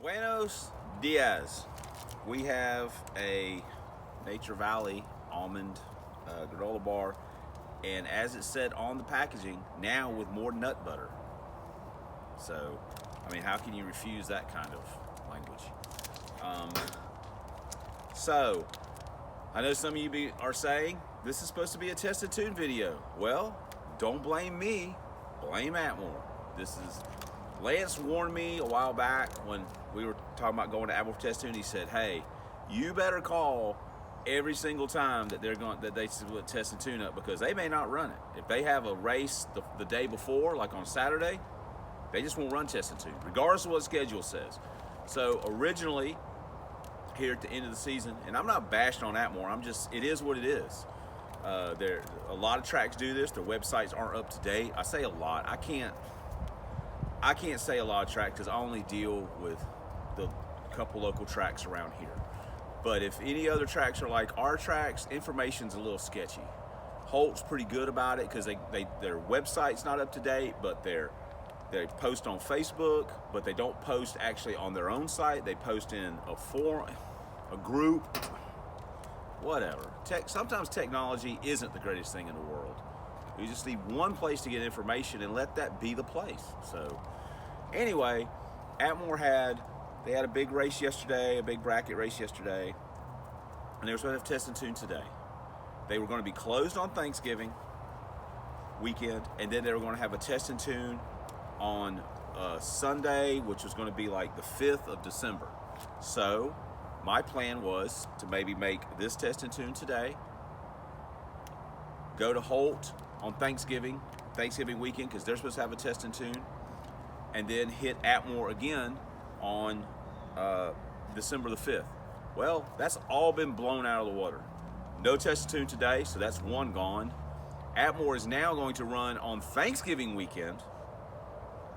Buenos dias. We have a Nature Valley almond granola bar, and as it said on the packaging, now with more nut butter. So, I mean, how can you refuse that kind of language? So, I know some of you are saying this is supposed to be a test and tune video. Well, don't blame me, blame Atmore. Lance warned me a while back when we were talking about going to Atmore for test tune. He said, "Hey, you better call every single time that they test and tune up, because they may not run it. If they have a race the day before, like on Saturday, they just won't run test and tune, regardless of what the schedule says." So originally, here at the end of the season, and I'm not bashing on Atmore, it is what it is. A lot of tracks do this. Their websites aren't up to date. I say a lot. I can't say a lot of tracks because I only deal with the couple local tracks around here. But if any other tracks are like our tracks, information's a little sketchy. Holt's pretty good about it because their website's not up to date, but they post on Facebook, but they don't post actually on their own site. They post in a forum, a group, whatever. Sometimes technology isn't the greatest thing in the world. You just need one place to get information and let that be the place. So anyway, Atmore had a big race yesterday, a big bracket race yesterday, and they were supposed to have test and tune today. They were going to be closed on Thanksgiving weekend, and then they were going to have a test and tune on Sunday, which was going to be like the 5th of December. So my plan was to maybe make this test and tune today, go to Holt on Thanksgiving weekend, because they're supposed to have a test and tune, and then hit Atmore again on December the 5th. Well, that's all been blown out of the water. No test and tune today, so that's one gone. Atmore is now going to run on Thanksgiving weekend,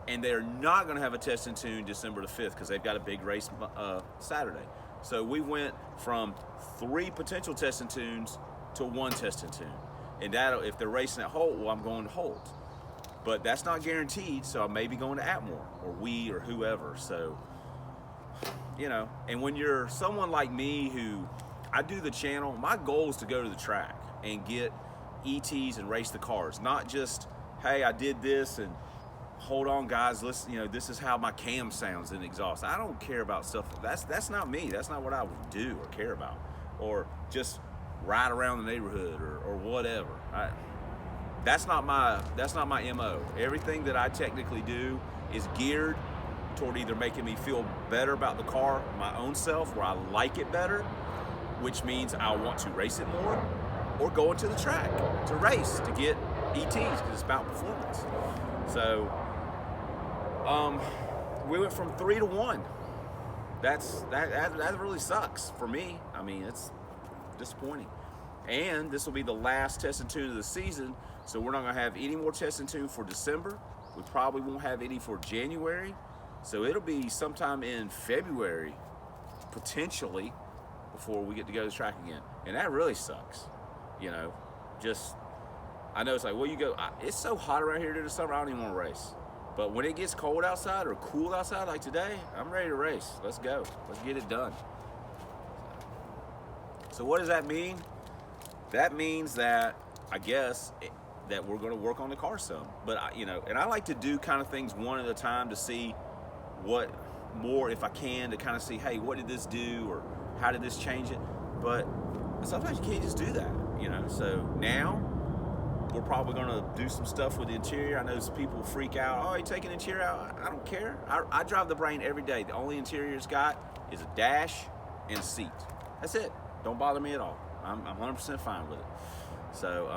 and they're not going to have a test and tune December the 5th because they've got a big race Saturday. So we went from 3 potential test and tunes to 1 test and tune. And if they're racing at Holt, well, I'm going to Holt. But that's not guaranteed, so I may be going to Atmore or whoever. So, you know, and when you're someone like me who, I do the channel, my goal is to go to the track and get ETs and race the cars. Not just, hey, I did this and hold on guys, listen, you know, this is how my cam sounds in exhaust. I don't care about stuff. That's not me. That's not what I would do or care about. Or just ride around the neighborhood or whatever. That's not my MO. Everything that I technically do is geared toward either making me feel better about the car, my own self, where I like it better, which means I want to race it more, or going to the track to race, to get ETs, because it's about performance. So we went from 3 to 1. That really sucks for me. I mean, it's disappointing. And this will be the last test and tune of the season, so we're not going to have any more test and tune for December. We probably won't have any for January, so it'll be sometime in February, potentially, before we get to go to the track again. And that really sucks, you know. I know it's like, well, it's so hot around here during the summer, I don't even want to race. But when it gets cold outside or cool outside like today, I'm ready to race. Let's go. Let's get it done. So what does that mean? That means that, I guess, that we're going to work on the car some. But, you know, and I like to do kind of things one at a time to see what more, if I can, to kind of see, hey, what did this do, or how did this change it? But sometimes you can't just do that, you know. So now we're probably going to do some stuff with the interior. I know some people freak out. Oh, you taking the interior out? I don't care. I drive the Brain every day. The only interior it's got is a dash and a seat. That's it. Don't bother me at all. I'm 100% fine with it. So,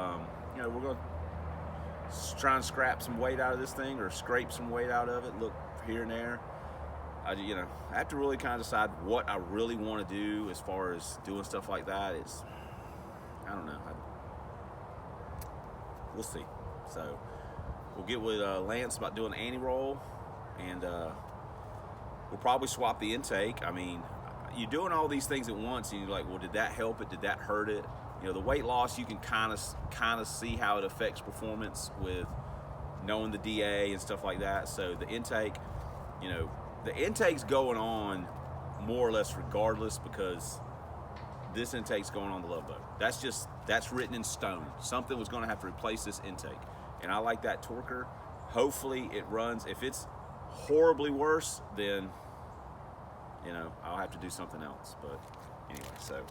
you know, we're going to try and scrap some weight out of this thing, or scrape some weight out of it, look here and there. I have to really kind of decide what I really want to do as far as doing stuff like that. I don't know. We'll see. So we'll get with Lance about doing the anti-roll, and we'll probably swap the intake. I mean, you're doing all these things at once, and you're like, well, did that help it? Did that hurt it? You know, the weight loss, you can kind of see how it affects performance with knowing the DA and stuff like that. So the intake, you know, the intake's going on more or less regardless, because this intake's going on the love boat. That's written in stone. Something was going to have to replace this intake, and I like that torquer. Hopefully it runs. If it's horribly worse, then you know, I'll have to do something else. But anyway, so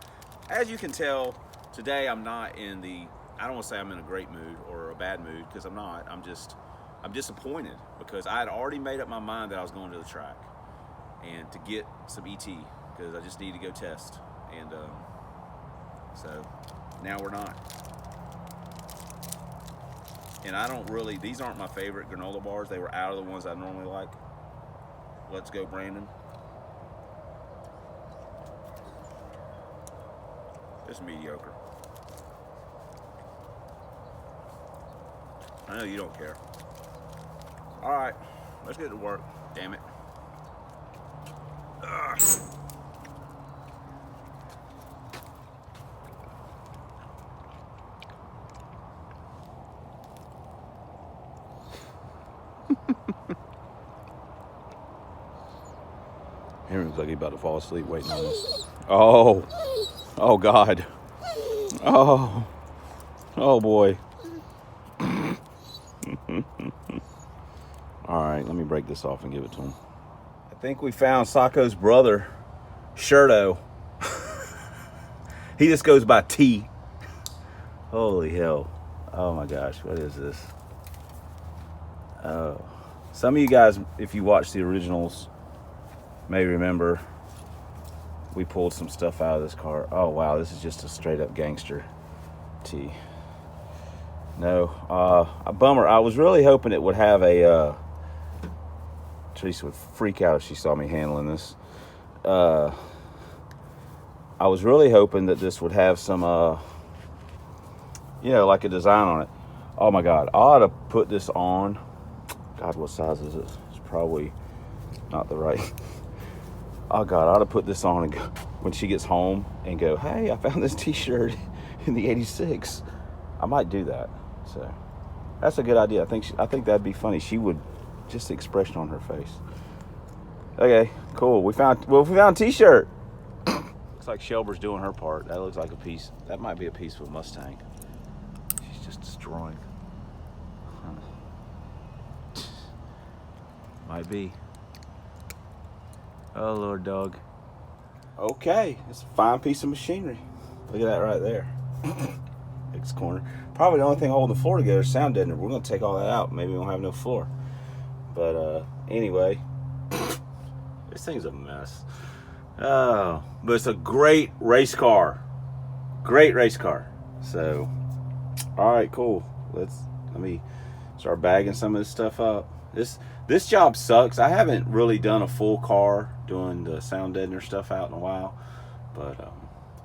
as you can tell, today I'm not in the, I don't want to say I'm in a great mood or a bad mood, because I'm not. I'm disappointed, because I had already made up my mind that I was going to the track and to get some ET, because I just need to go test. And so now we're not. And I don't really, these aren't my favorite granola bars. They were out of the ones I normally like. Let's go, Brandon. It's mediocre. I know you don't care. All right, let's get to work. Damn it. Ugh. Henry looks like he's about to fall asleep waiting on us. Oh. Oh, God. Oh. Oh, boy. All right, let me break this off and give it to him. I think we found Sacco's brother, Shirto. He just goes by T. Holy hell. Oh, my gosh. What is this? Oh. Some of you guys, if you watch the originals, may remember we pulled some stuff out of this car. Oh, wow. This is just a straight up gangster T. No. A bummer. I was really hoping it would have a... Teresa would freak out if she saw me handling this. I was really hoping that this would have some, you know, like a design on it. Oh, my God. I ought to put this on. God, what size is it? It's probably not the right... Oh, God, I ought to put this on and go, when she gets home, and go, hey, I found this T-shirt in the 86. I might do that. So that's a good idea. I think that'd be funny. She would, just the expression on her face. Okay, cool. We found a T-shirt. Looks like Shelbur's doing her part. That looks like a piece. That might be a piece of a Mustang. She's just destroying. Huh. Might be. Oh, Lord, dog. Okay, it's a fine piece of machinery. Look at that right there. X corner. Probably the only thing holding the floor together is sound deadener. We're going to take all that out. Maybe we won't have no floor. But anyway, this thing's a mess. Oh, but it's a great race car. Great race car. So, all right, cool. Let me start bagging some of this stuff up. This job sucks. I haven't really done a full car doing the sound deadener stuff out in a while. But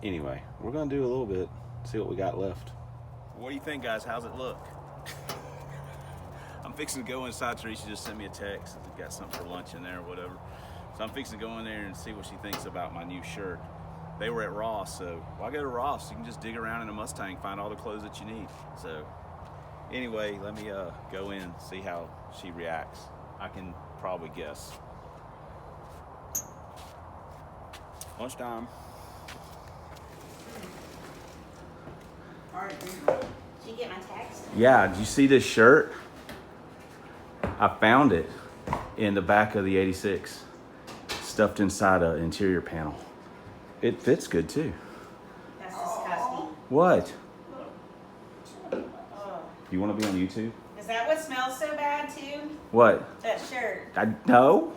anyway, we're going to do a little bit. See what we got left. What do you think, guys? How's it look? I'm fixing to go inside. Teresa just sent me a text. Got something for lunch in there or whatever. So I'm fixing to go in there and see what she thinks about my new shirt. They were at Ross, so why go to Ross? You can just dig around in a Mustang, find all the clothes that you need. So anyway, let me go in, see how she reacts. I can probably guess. Lunchtime. All right, did you get my text? Yeah, did you see this shirt? I found it in the back of the 86, stuffed inside an interior panel. It fits good too. That's disgusting. What? You want to be on YouTube? Is that what smells so bad too? What? That shirt. No.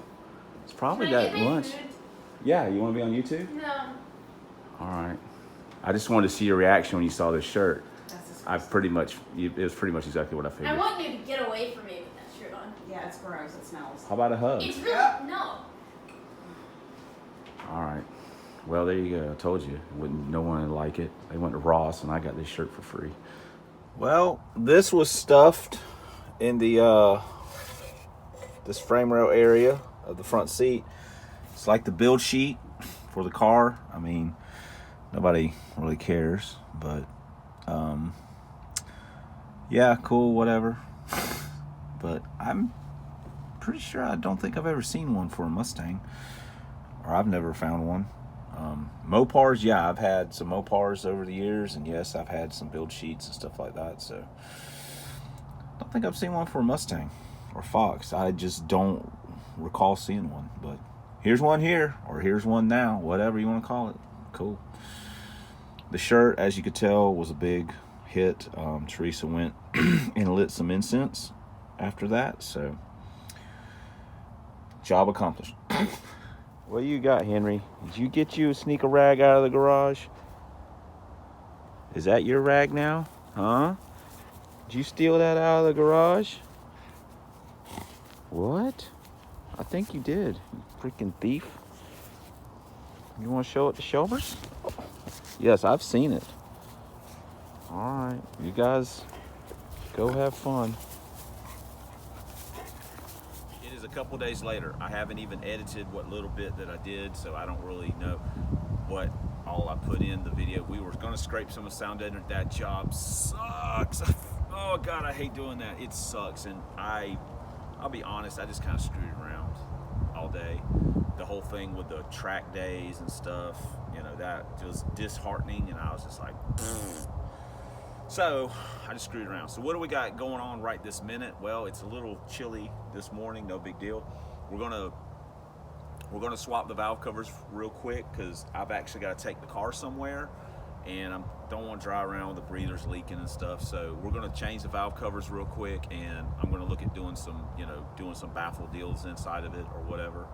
It's probably Can I that get my lunch. food? Yeah, you want to be on YouTube? No. All right. I just wanted to see your reaction when you saw this shirt. That's disgusting. It was pretty much exactly what I figured. I want you to get away from me with that shirt on. Yeah, it's gross. It smells. How about a hug? It's really, no. All right. Well, there you go. I told you. No one would like it. They went to Ross, and I got this shirt for free. Well, this was stuffed in the this frame rail area of the front seat. It's like the build sheet for the car. I mean, nobody really cares, but yeah, cool, whatever. But I'm pretty sure I don't think I've ever seen one for a Mustang, or I've never found one. Mopars, yeah, I've had some Mopars over the years, and yes, I've had some build sheets and stuff like that, so I don't think I've seen one for a Mustang or Fox. I just don't recall seeing one, but here's one here, or here's one now, whatever you want to call it. Cool. The shirt, as you could tell, was a big hit. Teresa went and lit some incense after that, so job accomplished. What you got, Henry? Did you get you a sneaker rag out of the garage? Is that your rag now? Huh? Did you steal that out of the garage? What? I think you did, you freaking thief. You want to show it to Shelbers? Yes, I've seen it. All right, you guys go have fun. It is a couple days later. I haven't even edited what little bit that I did, so I don't really know what all I put in the video. We were gonna scrape some of the sound editor. That job sucks. Oh God, I hate doing that. It sucks, and I'll be honest, I just kind of screwed around all day. The whole thing with the track days and stuff, you know, that was disheartening, and I was just like, pfft. So I just screwed around. So what do we got going on right this minute? Well, it's a little chilly this morning, no big deal. We're gonna swap the valve covers real quick because I've actually got to take the car somewhere, and I don't want to drive around with the breathers leaking and stuff. So we're gonna change the valve covers real quick, and I'm gonna look at doing some, doing some baffle deals inside of it or whatever,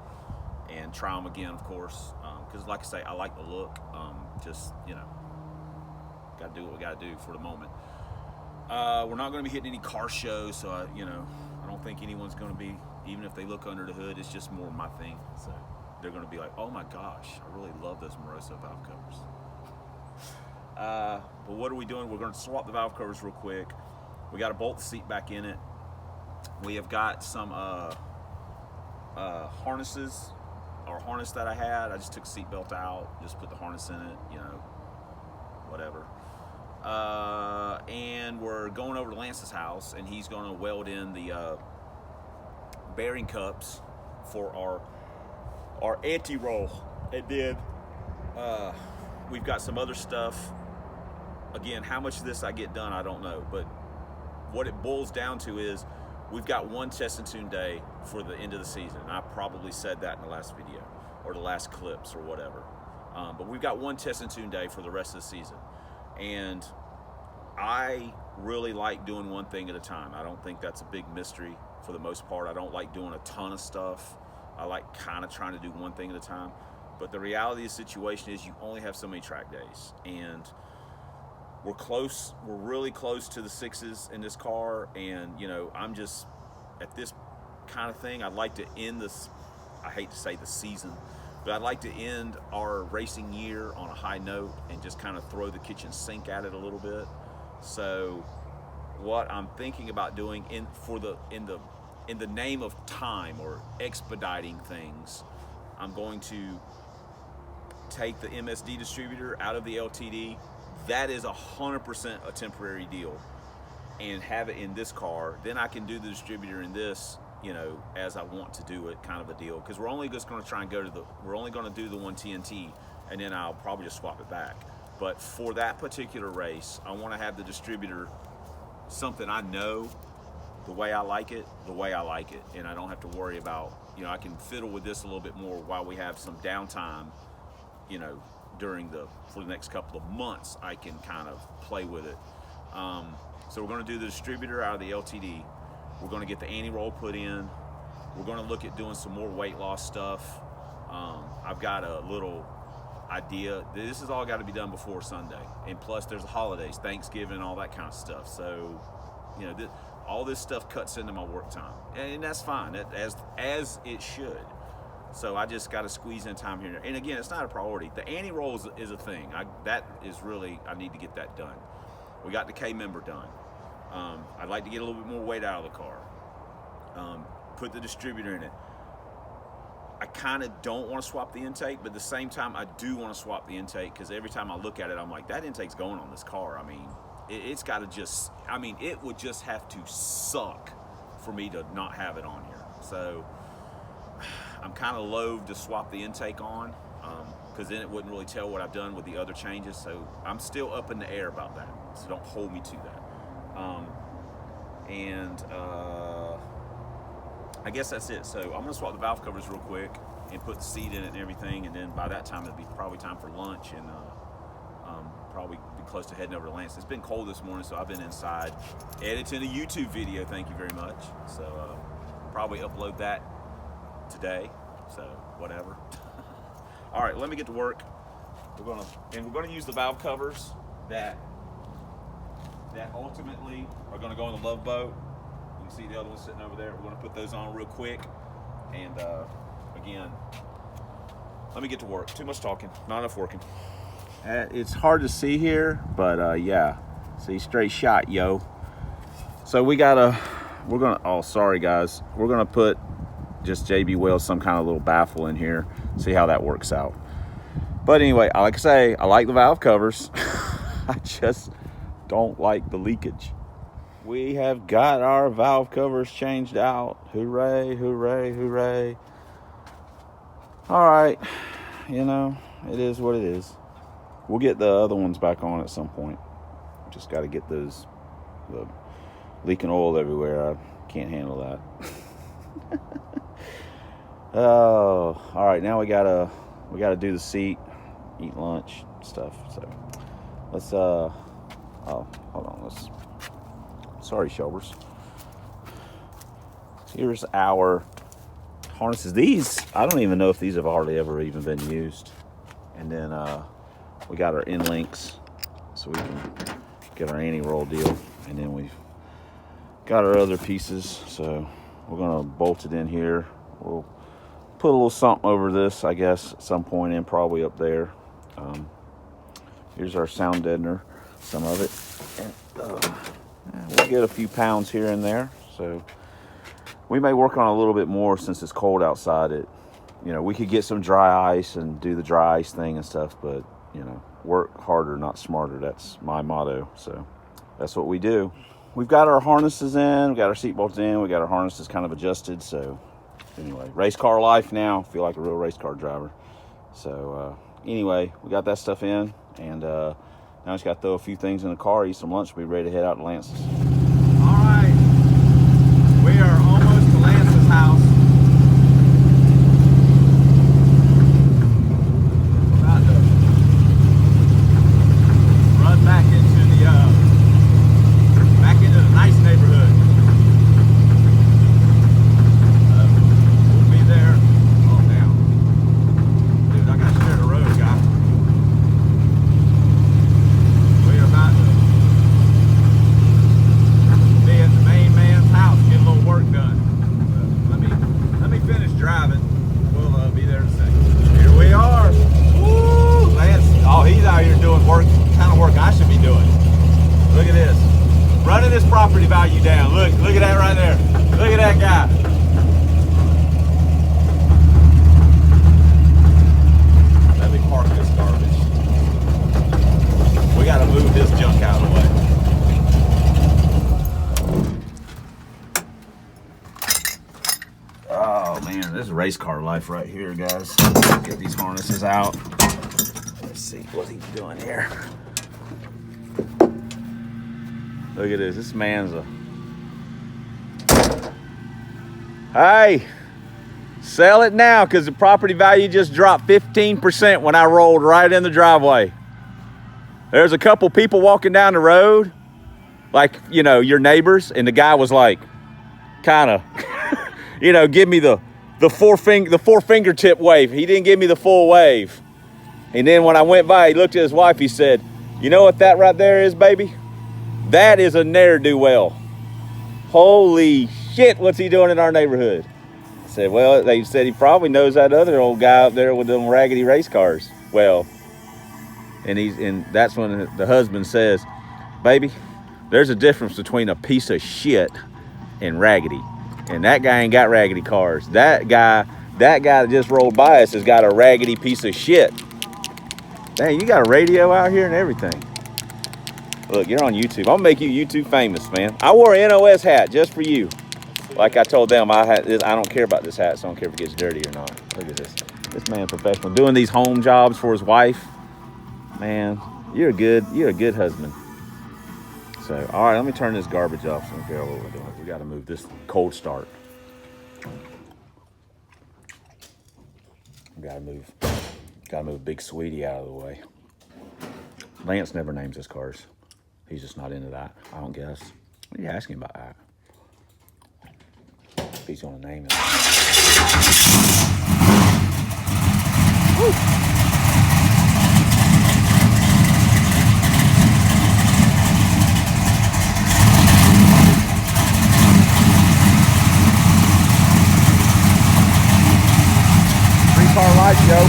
and try them again, of course, because like I say, I like the look. Just, got to do what we got to do for the moment. We're not going to be hitting any car shows, so I don't think anyone's going to be, even if they look under the hood, it's just more my thing. So they're going to be like, oh my gosh, I really love those Moroso valve covers. But what are we doing? We're going to swap the valve covers real quick. We got to bolt the seat back in it. We have got some harnesses, or harness that I had. I just took the seat belt out, just put the harness in it, whatever. And we're going over to Lance's house, and he's going to weld in the bearing cups for our anti-roll. And then we've got some other stuff. Again, how much of this I get done, I don't know. But what it boils down to is we've got one test and tune day for the end of the season. I probably said that in the last video or the last clips or whatever. But we've got one test and tune day for the rest of the season. And I really like doing one thing at a time. I don't think that's a big mystery for the most part. I don't like doing a ton of stuff. I like kind of trying to do one thing at a time. But the reality of the situation is you only have so many track days. And we're close. We're really close to the sixes in this car. And, I'm just, at this kind of thing, I'd like to end this, I hate to say the season, but I'd like to end our racing year on a high note and just kind of throw the kitchen sink at it a little bit. So what I'm thinking about doing in the name of time or expediting things, I'm going to take the MSD distributor out of the LTD. That is 100% a temporary deal, and have it in this car. Then I can do the distributor in this, as I want to do it, kind of a deal. Because we're only just going to try and we're only going to do the one TNT, and then I'll probably just swap it back. But for that particular race, I want to have the distributor something I know the way I like it, and I don't have to worry about, I can fiddle with this a little bit more while we have some downtime, for the next couple of months. I can kind of play with it. So we're going to do the distributor out of the LTD. We're going to get the anti-roll put in. We're going to look at doing some more weight loss stuff. I've got a little idea. This has all got to be done before Sunday. And plus there's the holidays, Thanksgiving, all that kind of stuff. So, all this stuff cuts into my work time. And that's fine, as it should. So I just got to squeeze in time here. And again, it's not a priority. The anti-roll is a thing. I need to get that done. We got the K member done. I'd like to get a little bit more weight out of the car. Put the distributor in it. I kind of don't want to swap the intake, but at the same time, I do want to swap the intake because every time I look at it, I'm like, that intake's going on this car. I mean, it's got to just, it would just have to suck for me to not have it on here. So I'm kind of loath to swap the intake on, because then it wouldn't really tell what I've done with the other changes. So I'm still up in the air about that. So don't hold me to that. I guess that's it. So I'm gonna swap the valve covers real quick and put the seat in it and everything. And then by that time, it'll be probably time for lunch, and probably be close to heading over to Lance. It's been cold this morning, so I've been inside editing a YouTube video. Thank you very much. So probably upload that today. So whatever. All right, let me get to work. We're gonna use the valve covers that ultimately are gonna go in the love boat. You can see the other one sitting over there. We're gonna put those on real quick. And again, let me get to work. Too much talking, not enough working. It's hard to see here, but yeah, see, straight shot, yo. So we're gonna, oh, sorry guys. We're gonna put just JB Weld some kind of little baffle in here, see how that works out. But anyway, like I say, I like the valve covers. I just don't like the leakage. We have got our valve covers changed out. Hooray, hooray, hooray. All right, you know, it is what it is. We'll get the other ones back on at some point. Just got to get the leaking oil everywhere. I can't handle that. Oh, all right. Now we gotta do the seat, eat lunch, stuff. So let's oh, hold on. Sorry, shoulders. Here's our harnesses. These, I don't even know if these have hardly ever even been used. And then we got our end links, so we can get our anti-roll deal. And then we've got our other pieces, so we're gonna bolt it in here. We'll put a little something over this, I guess, at some point in, probably up there. Here's our sound deadener, some of it. And, we'll get a few pounds here and there, so we may work on a little bit more since it's cold outside. We could get some dry ice and do the dry ice thing and stuff, but work harder, not smarter. That's my motto. So that's what we do. We've got our harnesses in, we got our seat bolts in, we got our harnesses kind of adjusted. So anyway, race car life now. Feel like a real race car driver. So anyway, we got that stuff in, and now I just got to throw a few things in the car, eat some lunch, be ready to head out to Lance's. All right, we are almost to Lance's house. About to run back into the nice neighborhood. We'll be there. Oh, damn. Dude, I got to share the road, guy. We're about to be at the main man's house, get a little work done. Let me finish driving. We'll be there in a second. Here we are. Woo! Lance, oh, he's out here doing work, kind of work I should be doing. Look at this. Running this property value down. Look at that right there. Look at that guy. Let me park this garbage. We gotta move this junk out of the way. Oh man, this is race car life right here, guys. Get these harnesses out. Let's see what he's doing here. Look at this. This man's Hey, sell it now, because the property value just dropped 15% when I rolled right in the driveway. There's a couple people walking down the road, like, your neighbors, and the guy was like, kind of, give me the four fingertip wave. He didn't give me the full wave. And then when I went by, he looked at his wife, he said, "You know what that right there is, baby? That is a ne'er-do-well. Holy shit, what's he doing in our neighborhood?" I said, "Well," they said, "he probably knows that other old guy up there with them raggedy race cars." Well, and that's when the husband says, "Baby, there's a difference between a piece of shit and raggedy. And that guy ain't got raggedy cars. That guy that just rolled by us has got a raggedy piece of shit." Dang, you got a radio out here and everything. Look, you're on YouTube. I'll make you YouTube famous, man. I wore an NOS hat just for you. Like I told them, I don't care about this hat, so I don't care if it gets dirty or not. Look at this. This man professional. Doing these home jobs for his wife. Man, you're a good husband. So, all right, let me turn this garbage off so we can figure out what we're doing. We got to move this cold start. Got to move Big Sweetie out of the way. Lance never names his cars. He's just not into that, I don't guess. What are you asking about that? If he's gonna name it. Woo. Car light show.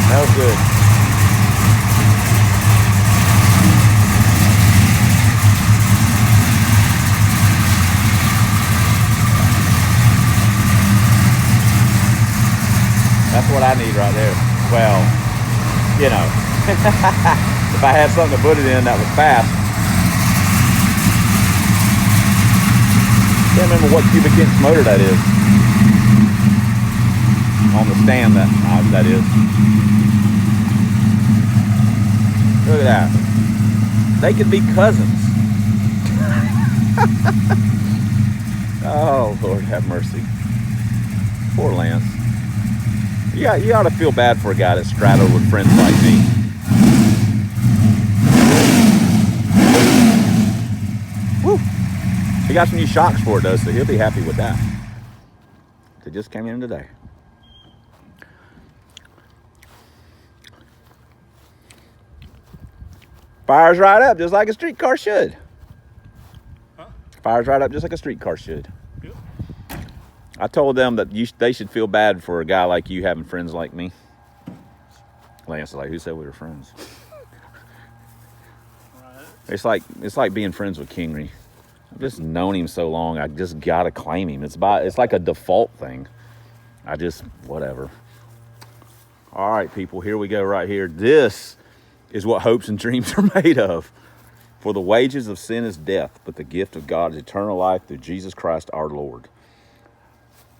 That was good. That's what I need right there. Well, you know, if I had something to put it in that was fast. Can't remember what cubic inch motor that is. On the stand that is. Look at that. They could be cousins. Oh, Lord have mercy. Poor Lance. Yeah, you ought to feel bad for a guy that's straddled with friends like me. Woo! He got some new shocks for it though, so he'll be happy with that. They just came in today. Fires right up just like a streetcar should. Huh? Fires right up just like a streetcar should. Yep. I told them that they should feel bad for a guy like you having friends like me. Lance is like, who said we were friends? Right. It's like being friends with Kingery. I've just known him so long, I just gotta claim him. It's like a default thing. Whatever. All right, people, here we go right here. This is what hopes and dreams are made of. For the wages of sin is death, but the gift of God is eternal life through Jesus Christ our Lord.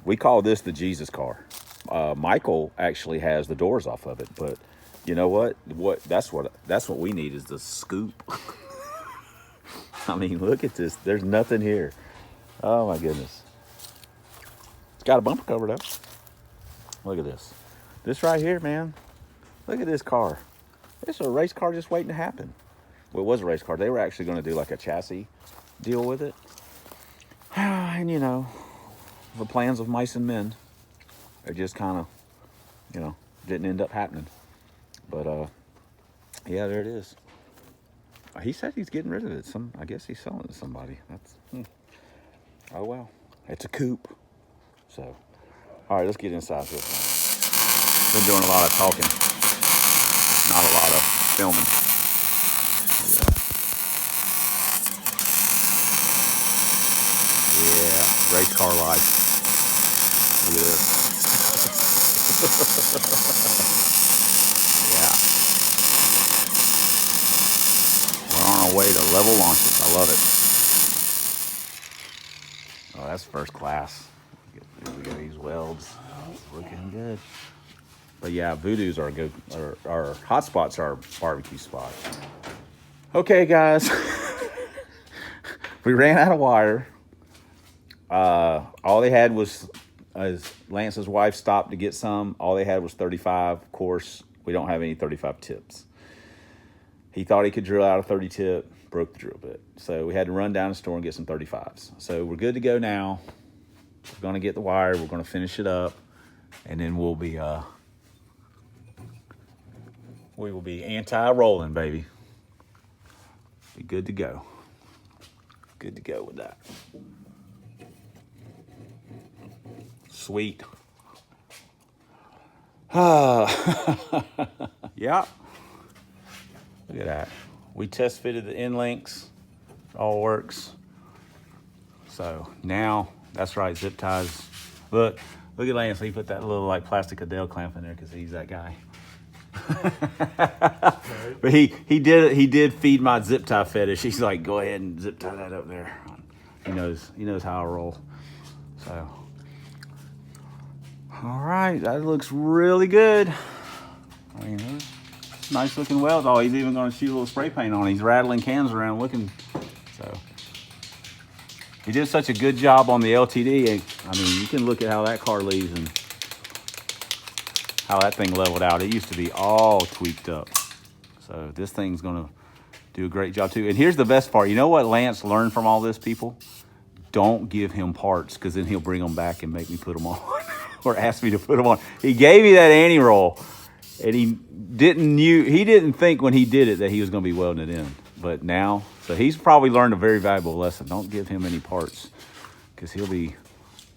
We call this the Jesus car. Michael actually has the doors off of it, but you know what? That's what we need is the scoop. I mean, look at this. There's nothing here. Oh my goodness. It's got a bumper cover though. Look at this. This right here, man. Look at this car. It's a race car just waiting to happen. Well, it was a race car. They were actually going to do like a chassis deal with it. And you know, the plans of mice and men, it just kind of, you know, didn't end up happening. But yeah, there it is. He said he's getting rid of it. I guess he's selling it to somebody. Oh well, it's a coupe. So, all right, let's get inside this. Been doing a lot of talking, not a lot of filming. Yeah, race car life. Look at this. Yeah. We're on our way to level launches. I love it. Oh, that's first class. We got these welds. Looking good. But yeah, Voodoo's are good. Our hot spots are barbecue spot. Okay, guys. We ran out of wire. All they had was, as Lance's wife stopped to get some, all they had was 35. Of course, we don't have any 35 tips. He thought he could drill out a 30 tip, broke the drill bit. So we had to run down the store and get some 35s. So we're good to go now. We're going to get the wire. We're going to finish it up. And then we will be anti-rolling, baby. Be good to go. Good to go with that. Sweet. Yeah. Look at that. We test fitted the end links all works. So now, that's right, zip ties. Look at Lance, he put that little like plastic Adele clamp in there because he's that guy. But he did feed my zip tie fetish. He's like, go ahead and zip tie that up there. He knows how I roll. So, all right, that looks really good. I mean, nice looking weld. Oh, he's even going to shoot a little spray paint on it. He's rattling cans around looking. So, he did such a good job on the LTD. I mean, you can look at how that car leaves and how that thing leveled out. It used to be all tweaked up. So this thing's gonna do a great job too. And here's the best part. You know what Lance learned from all this, people? Don't give him parts, because then he'll bring them back and make me put them on or ask me to put them on. He gave me that anti-roll, and he didn't think when he did it that he was gonna be welding it in. But now, so he's probably learned a very valuable lesson. Don't give him any parts, because he'll be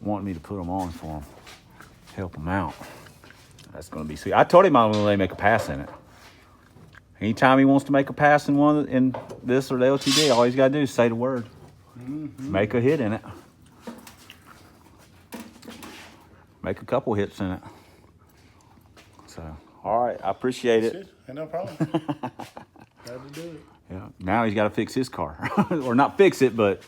wanting me to put them on for him, help him out. That's going to be sweet. I told him I was going to let him make a pass in it. Anytime he wants to make a pass in this or the LTD, all he's got to do is say the word. Make a hit in it. Make a couple hits in it. So, all right, I appreciate it. Ain't no problem. Glad to do it. Yeah. Now he's got to fix his car, or not fix it, but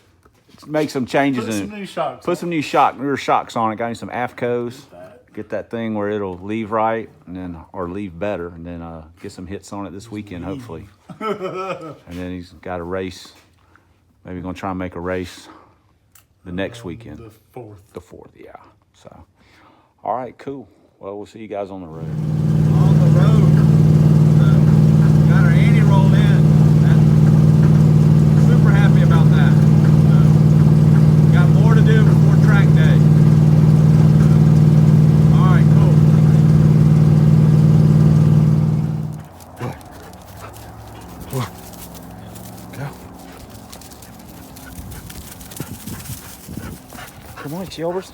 make some changes. Put some new shocks. Put some new rear shocks on it. Got him some AFCOs. Get that thing where it'll leave right, and then or leave better, and then get some hits on it this weekend, hopefully. And then he's got a race. Maybe gonna try and make a race the next weekend. The 4th. The 4th, yeah. So, all right, cool. Well, we'll see you guys on the road. On the road. Got our Andy rolled in. Super happy about that. Got more to do before track day. All right, cool. Go. Come on, Chilvers.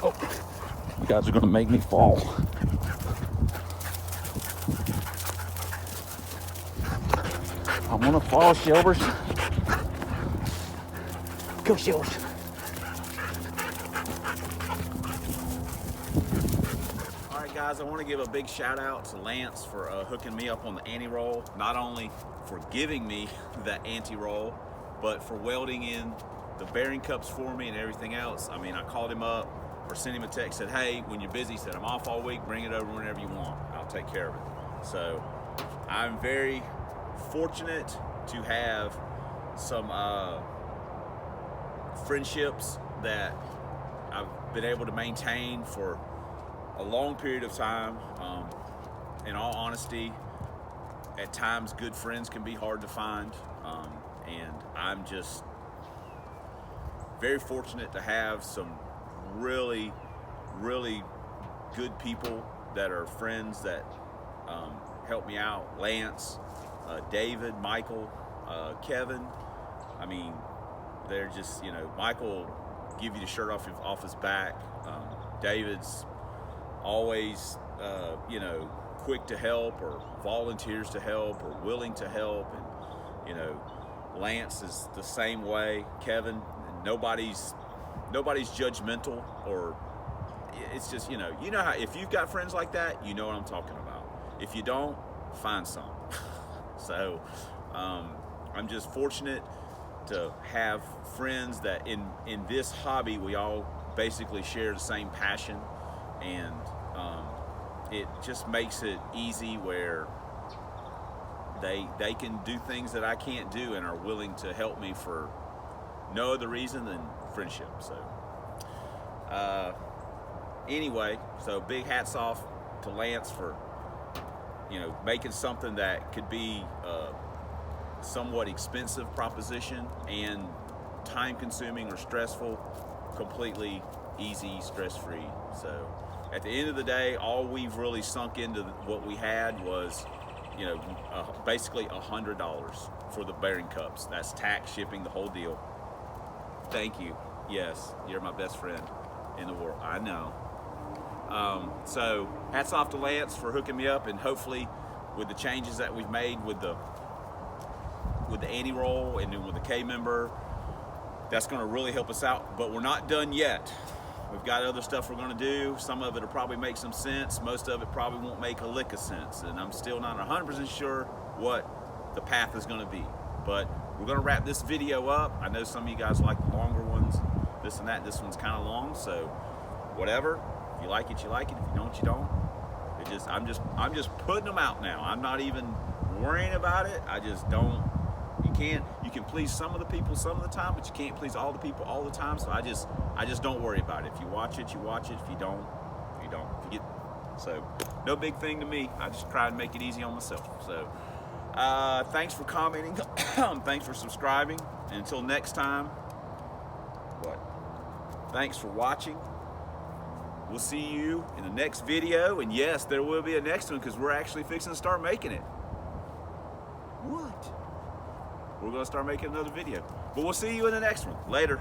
Oh, you guys are gonna make me fall. I'm gonna fall, Silvers. Go, Silvers. All right, guys, I want to give a big shout out to Lance for hooking me up on the anti-roll. Not only for giving me the anti-roll, but for welding in the bearing cups for me and everything else. I mean, I called him up or sent him a text, said, hey, when you're busy, said, I'm off all week, bring it over whenever you want. I'll take care of it. So I'm very fortunate to have some friendships that I've been able to maintain for a long period of time. In all honesty, at times good friends can be hard to find, and I'm just very fortunate to have some really, really good people that are friends that help me out. Lance, David, Michael, Kevin. I mean, they're just, you know, Michael will give you the shirt off his back. David's always, you know, quick to help, or volunteers to help, or willing to help. And, you know, Lance is the same way. Kevin, nobody's judgmental, or it's just, you know how, if you've got friends like that, you know what I'm talking about. If you don't, find some. So I'm just fortunate to have friends that in this hobby, we all basically share the same passion, and it just makes it easy where they can do things that I can't do and are willing to help me for no other reason than friendship. So anyway, so big hats off to Lance for, you know, making something that could be a somewhat expensive proposition and time consuming or stressful completely easy, stress-free. So at the end of the day, all we've really sunk into what we had was you know, basically $100 for the bearing cups. That's tax, shipping, the whole deal. Thank you. Yes, you're my best friend in the world. I know. So hats off to Lance for hooking me up, and hopefully with the changes that we've made with the anti-roll and then with the K member, that's going to really help us out. But we're not done yet. We've got other stuff we're going to do. Some of it will probably make some sense. Most of it probably won't make a lick of sense. And I'm still not 100% sure what the path is going to be. But we're going to wrap this video up. I know some of you guys like the longer ones, this and that. This one's kind of long, so whatever. If you like it, you like it. If you don't, you don't. I'm just putting them out now. I'm not even worrying about it. I just don't. You can please some of the people some of the time, but you can't please all the people all the time. So I just don't worry about it. If you watch it, you watch it. If you don't, you don't. If you get, so no big thing to me. I just try and make it easy on myself. So thanks for commenting. Thanks for subscribing. And until next time, thanks for watching. We'll see you in the next video. And yes, there will be a next one because we're actually fixing to start making it. What? We're going to start making another video. But we'll see you in the next one. Later.